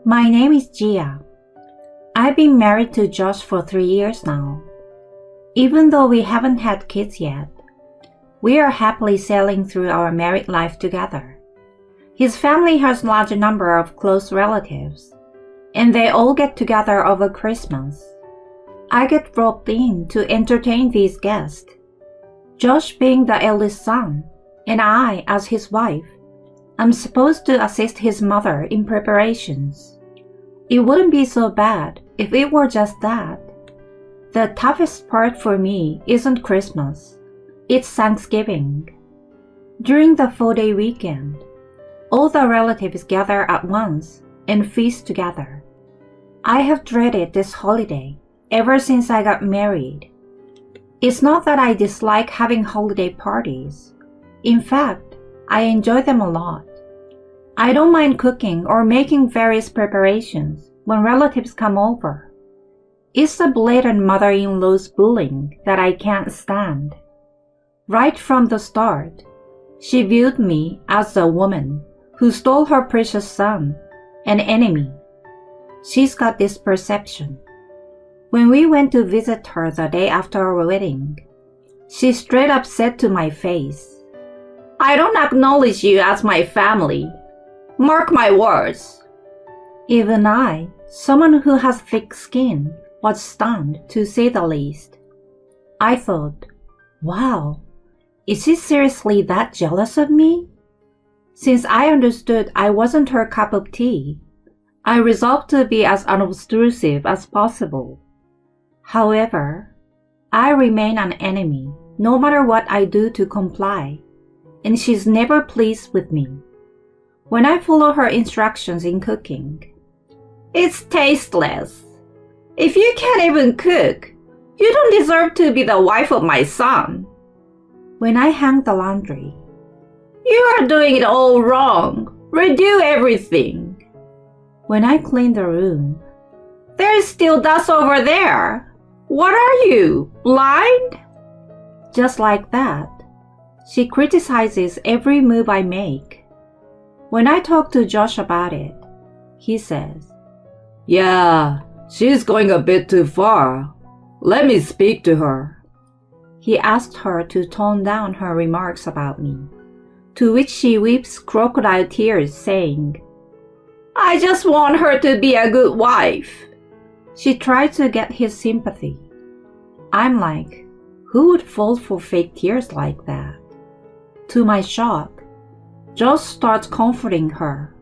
My name is Gia. I've been married to Josh for 3 years now. Even though we haven't had kids yet, we are happily sailing through our married life together. His family has a large number of close relatives, and they all get together over Christmas. I get roped in to entertain these guests. Josh being the eldest son, and I, as his wife, I'm supposed to assist his mother in preparations. It wouldn't be so bad if it were just that. The toughest part for me isn't Christmas, it's Thanksgiving. During the 4-day weekend, all the relatives gather at once and feast together. I have dreaded this holiday ever since I got married. It's not that I dislike having holiday parties. In fact, I enjoy them a lot. I don't mind cooking or making various preparations when relatives come over. It's the blatant mother-in-law's bullying that I can't stand. Right from the start, she viewed me as a woman who stole her precious son, an enemy. She's got this perception. When we went to visit her the day after our wedding, she straight up said to my face, "I don't acknowledge you as my family. Mark my words." Even I, someone who has thick skin, was stunned to say the least. I thought, wow, is she seriously that jealous of me? Since I understood I wasn't her cup of tea, I resolved to be as unobtrusive as possible. However, I remain an enemy no matter what I do to comply, and she's never pleased with me. When I follow her instructions in cooking, "It's tasteless. If you can't even cook, you don't deserve to be the wife of my son." When I hang the laundry, "You are doing it all wrong. Redo everything." When I clean the room, "There's still dust over there. What are you, blind?" Just like that, she criticizes every move I make. When I talk to Josh about it, he says, "Yeah, she's going a bit too far. Let me speak to her." He asked her to tone down her remarks about me, to which she weeps crocodile tears, saying, "I just want her to be a good wife." She tried to get his sympathy. I'm like, who would fall for fake tears like that? To my shock, Josh starts comforting her.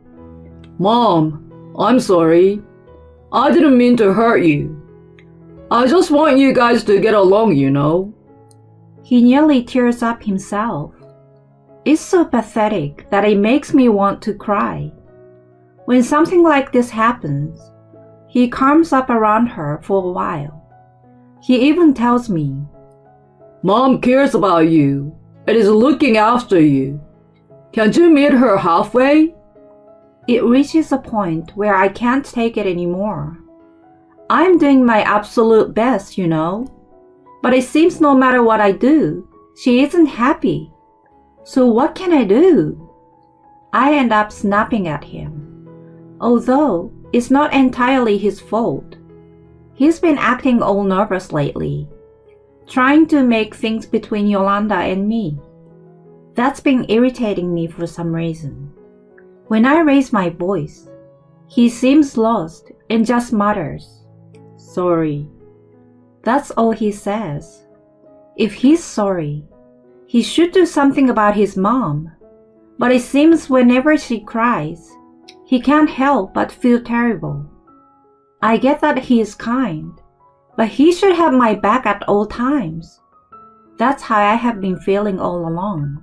"Mom, I'm sorry. I didn't mean to hurt you. I just want you guys to get along, you know." He nearly tears up himself. It's so pathetic that it makes me want to cry. When something like this happens, he calms up around her for a while. He even tells me, "Mom cares about you and is looking after you. Can't you meet her halfway?" It reaches a point where I can't take it anymore. I'm doing my absolute best, you know, but it seems no matter what I do, she isn't happy. So what can I do? I end up snapping at him, although it's not entirely his fault. He's been acting all nervous lately, trying to make things between Yolanda and me. That's been irritating me for some reason. When I raise my voice, he seems lost and just mutters, "Sorry." That's all he says. If he's sorry, he should do something about his mom. But it seems whenever she cries, he can't help but feel terrible. I get that he is kind, but he should have my back at all times. That's how I have been feeling all along.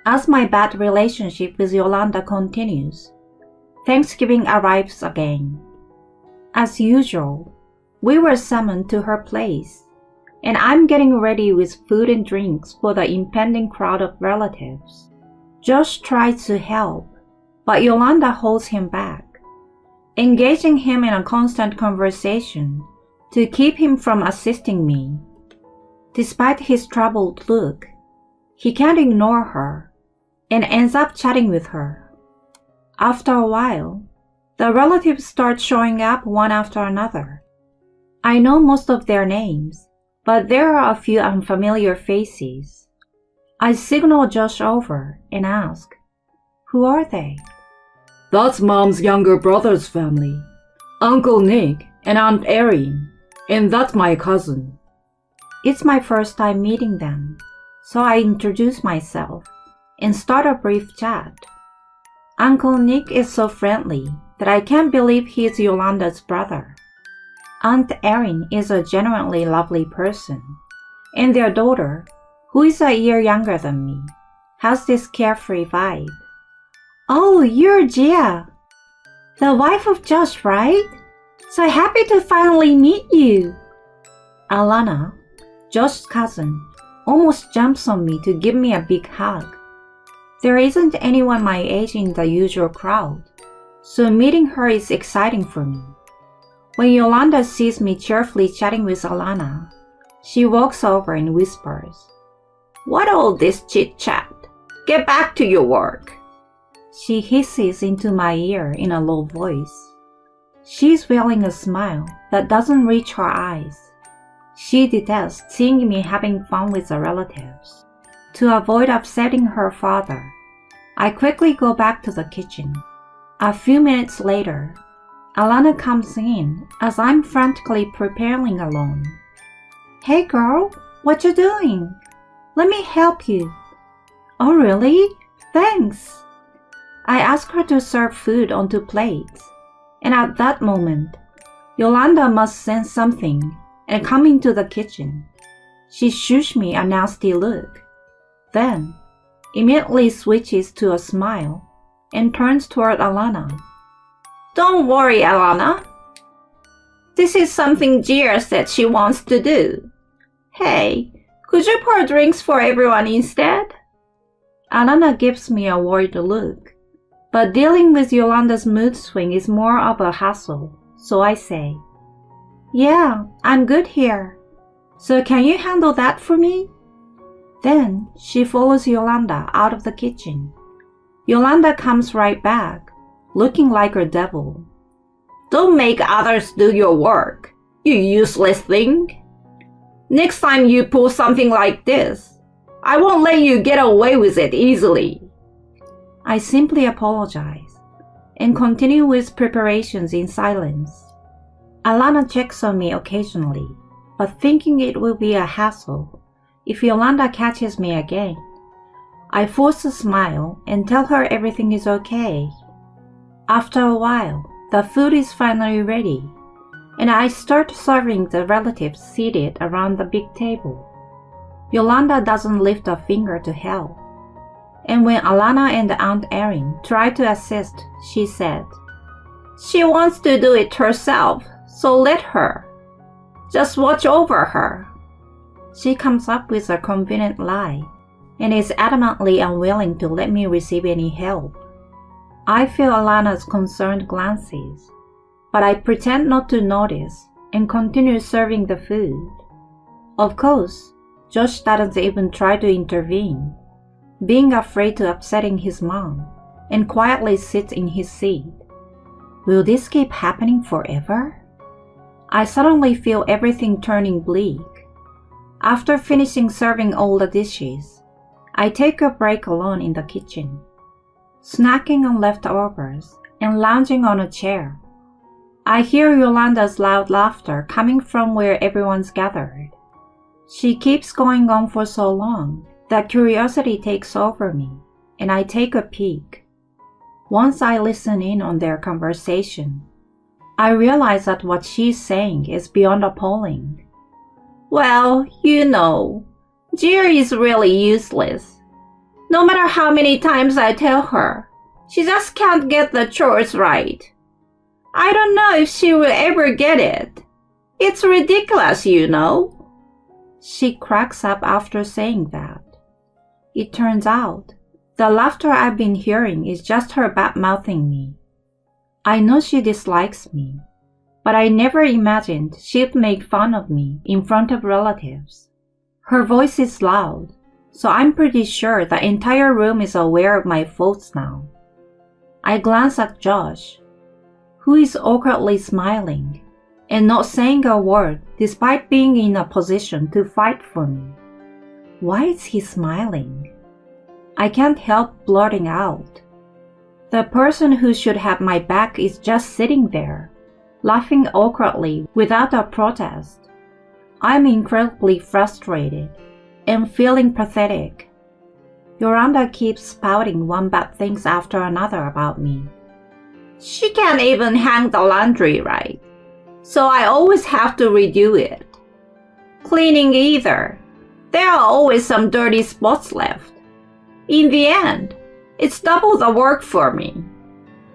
As my bad relationship with Yolanda continues, Thanksgiving arrives again. As usual, we were summoned to her place, and I'm getting ready with food and drinks for the impending crowd of relatives. Josh tries to help, but Yolanda holds him back, engaging him in a constant conversation to keep him from assisting me. Despite his troubled look, he can't ignore her and ends up chatting with her. After a while, The relatives start showing up one after another. I know most of their names, but there are a few unfamiliar faces. I signal Josh over and ask, "Who are they?" That's Mom's younger brother's family. Uncle Nick and Aunt Erin, and that's my cousin. It's my first time meeting them, so I introduce myself and start a brief chat. Uncle Nick is so friendly that I can't believe he's Yolanda's brother. Aunt Erin is a genuinely lovely person, and their daughter, who is a year younger than me, has this carefree vibe. "Oh, you're Gia, the wife of Josh, right? So happy to finally meet you." Alana, Josh's cousin, almost jumps on me to give me a big hug. There isn't anyone my age in the usual crowd, so meeting her is exciting for me. When Yolanda sees me cheerfully chatting with Alana, she walks over and whispers, "What all this chit-chat? Get back to your work." She hisses into my ear in a low voice. She's wearing a smile that doesn't reach her eyes. She detests seeing me having fun with the relatives. To avoid upsetting her father, I quickly go back to the kitchen. A few minutes later, Alana comes in as I'm frantically preparing alone. "Hey girl, what you doing? Let me help you." "Oh really? Thanks." I ask her to serve food onto plates, and at that moment, Yolanda must sense something and come into the kitchen. She shoots me a nasty look, then immediately switches to a smile and turns toward Alana. "Don't worry, Alana. This is something Gia said she wants to do. Hey, could you pour drinks for everyone instead?" Alana gives me a worried look, but dealing with Yolanda's mood swing is more of a hassle, so I say, "Yeah, I'm good here. So can you handle that for me?" Then she follows Yolanda out of the kitchen. Yolanda comes right back, looking like a devil. "Don't make others do your work, you useless thing. Next time you pull something like this, I won't let you get away with it easily." I simply apologize and continue with preparations in silence. Alana checks on me occasionally, but thinking it will be a hassle if Yolanda catches me again, I force a smile and tell her everything is okay. After a while, the food is finally ready, and I start serving the relatives seated around the big table. Yolanda doesn't lift a finger to help, and when Alana and Aunt Erin try to assist, she said, "She wants to do it herself, so let her. Just watch over her." She comes up with a convenient lie and is adamantly unwilling to let me receive any help. I feel Alana's concerned glances, but I pretend not to notice and continue serving the food. Of course, Josh doesn't even try to intervene, being afraid to upsetting his mom, and quietly sits in his seat. Will this keep happening forever? I suddenly feel everything turning bleak. After finishing serving all the dishes, I take a break alone in the kitchen, snacking on leftovers and lounging on a chair. I hear Yolanda's loud laughter coming from where everyone's gathered. She keeps going on for so long that curiosity takes over me, and I take a peek. Once I listen in on their conversation, I realize that what she's saying is beyond appalling. "Well, you know, Gia is really useless. No matter how many times I tell her, she just can't get the chores right. I don't know if she will ever get it. It's ridiculous, you know." She cracks up after saying that. It turns out, the laughter I've been hearing is just her bad-mouthing me. I know she dislikes me, but I never imagined she'd make fun of me in front of relatives. Her voice is loud, so I'm pretty sure the entire room is aware of my faults now. I glance at Josh. who is awkwardly smiling and not saying a word despite being in a position to fight for me. Why is he smiling? I can't help blurting out. The person who should have my back is just sitting there, laughing awkwardly without a protest. I'm incredibly frustrated and feeling pathetic. Yolanda keeps spouting one bad thing after another about me. She can't even hang the laundry right, so I always have to redo it. Cleaning either. There are always some dirty spots left. In the end, it's double the work for me.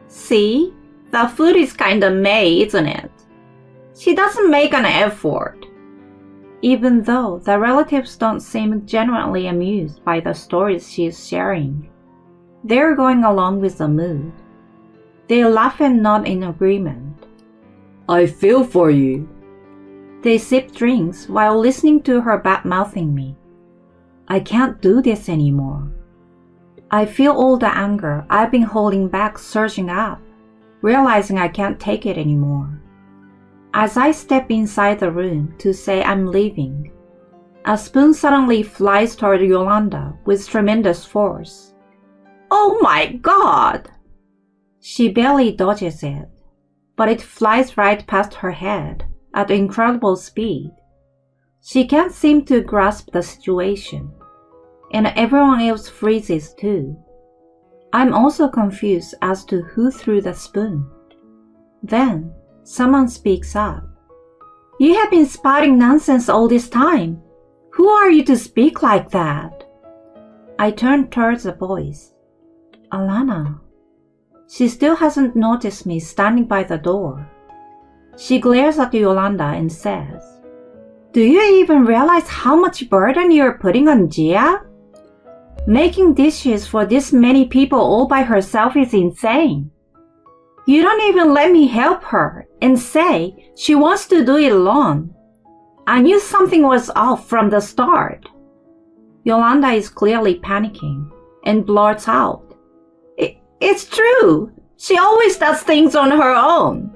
See, the food is kinda meh, isn't it? She doesn't make an effort. Even though the relatives don't seem genuinely amused by the stories she is sharing, they're going along with the mood. They laugh and nod in agreement. I feel for you. They sip drinks while listening to her bad-mouthing me. I can't do this anymore. I feel all the anger I've been holding back surging up, realizing I can't take it anymore. As I step inside the room to say I'm leaving, a spoon suddenly flies toward Yolanda with tremendous force. Oh my God! She barely dodges it, but it flies right past her head at incredible speed. She can't seem to grasp the situation, and everyone else freezes too. I'm also confused as to who threw the spoon. Then, someone speaks up. You have been spouting nonsense all this time. Who are you to speak like that? I turn towards the boys. Alana. She still hasn't noticed me standing by the door. She glares at Yolanda and says, Do you even realize how much burden you're putting on Gia? Making dishes for this many people all by herself is insane. You don't even let me help her and say she wants to do it alone. I knew something was off from the start. Yolanda is clearly panicking and blurts out, It's true. She always does things on her own.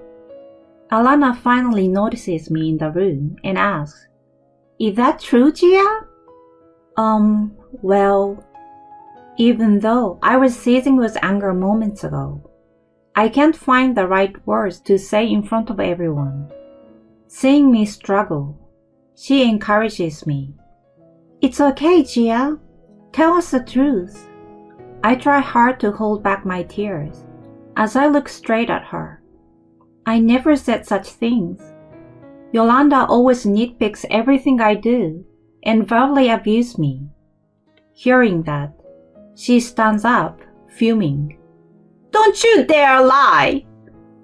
Alana finally notices me in the room and asks, Is that true, Gia? Well, even though I was seething with anger moments ago, I can't find the right words to say in front of everyone. Seeing me struggle, she encourages me. It's okay, Gia. Tell us the truth. I try hard to hold back my tears as I look straight at her. I never said such things. Yolanda always nitpicks everything I do and verbally abuses me. Hearing that, she stands up, fuming. Don't you dare lie!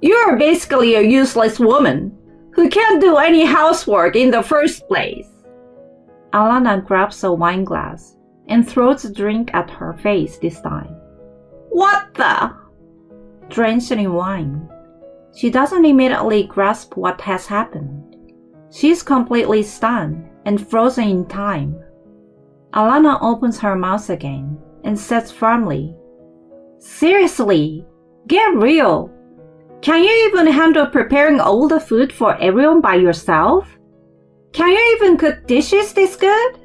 You're basically a useless woman who can't do any housework in the first place. Alana grabs a wine glass and throws a drink at her face this time. What the? Drenched in wine, she doesn't immediately grasp what has happened. She's completely stunned and frozen in time. Alana opens her mouth again and says firmly, Seriously, get real. Can you even handle preparing all the food for everyone by yourself? Can you even cook dishes this good?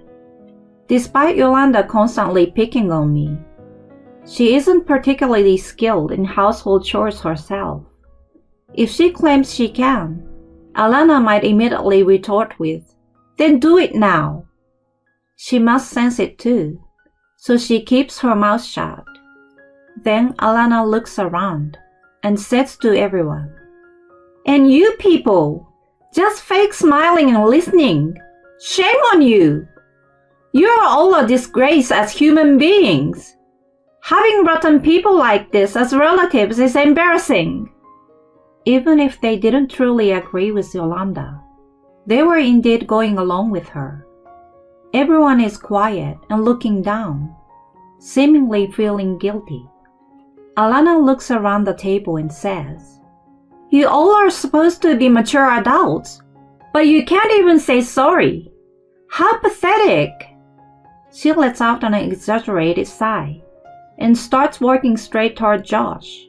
Despite Yolanda constantly picking on me, she isn't particularly skilled in household chores herself. If she claims she can, Alana might immediately retort with, Then do it now. She must sense it too, so she keeps her mouth shut. Then Alana looks around and says to everyone, And you people, just fake smiling and listening. Shame on you. You are all a disgrace as human beings. Having rotten people like this as relatives is embarrassing. Even if they didn't truly agree with Yolanda, they were indeed going along with her. Everyone is quiet and looking down, seemingly feeling guilty. Alana looks around the table and says, You all are supposed to be mature adults, but you can't even say sorry. How pathetic! She lets out an exaggerated sigh and starts walking straight toward Josh.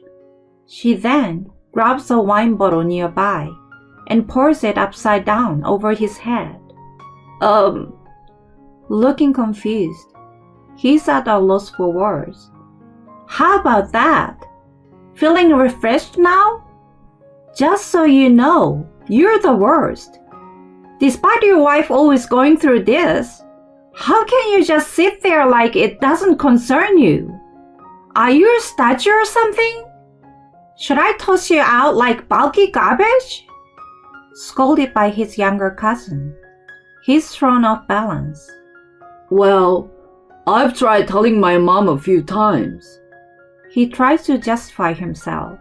She then grabs a wine bottle nearby and pours it upside down over his head. Looking confused, he's at a loss for words. How about that? Feeling refreshed now? Just so you know, you're the worst. Despite your wife always going through this, how can you just sit there like it doesn't concern you? Are you a statue or something? Should I toss you out like bulky garbage? Scolded by his younger cousin, he's thrown off balance. Well, I've tried telling my mom a few times. He tries to justify himself.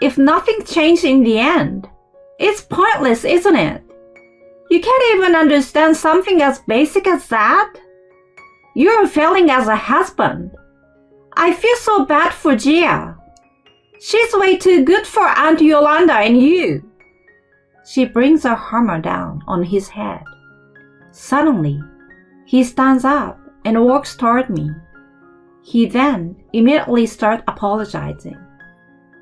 If nothing changed in the end, it's pointless, isn't it? You can't even understand something as basic as that? You're failing as a husband. I feel so bad for Gia. She's way too good for Aunt Yolanda and you. She brings a hammer down on his head. Suddenly, he stands up and walks toward me. He then immediately starts apologizing.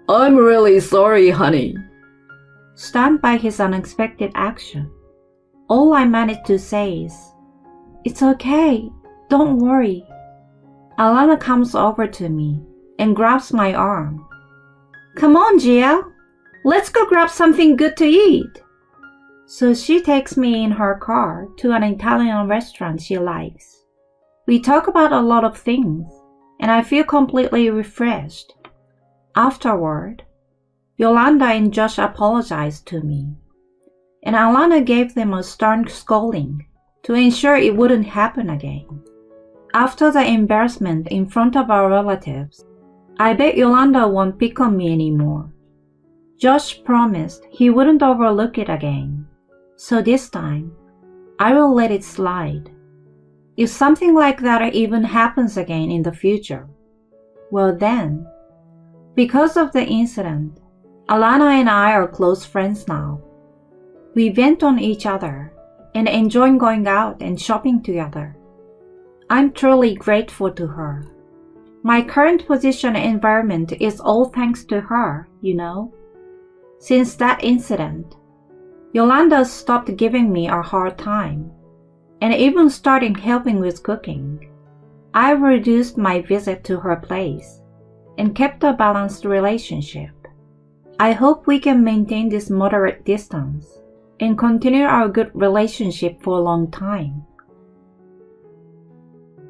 I'm really sorry, honey. Stunned by his unexpected action, all I managed to say is, It's okay, don't worry. Alana comes over to me and grabs my arm. Come on, Gia, let's go grab something good to eat. So she takes me in her car to an Italian restaurant she likes. We talk about a lot of things, and I feel completely refreshed. Afterward, Yolanda and Josh apologized to me, and Alana gave them a stern scolding to ensure it wouldn't happen again. After the embarrassment in front of our relatives, I bet Yolanda won't pick on me anymore. Josh promised he wouldn't overlook it again, so this time, I will let it slide. If something like that even happens again in the future, well then, because of the incident, Alana and I are close friends now. We vent on each other and enjoy going out and shopping together. I'm truly grateful to her. My current position and environment is all thanks to her, you know. Since that incident, Yolanda stopped giving me a hard time and even started helping with cooking. I've reduced my visit to her place and kept a balanced relationship. I hope we can maintain this moderate distance and continue our good relationship for a long time.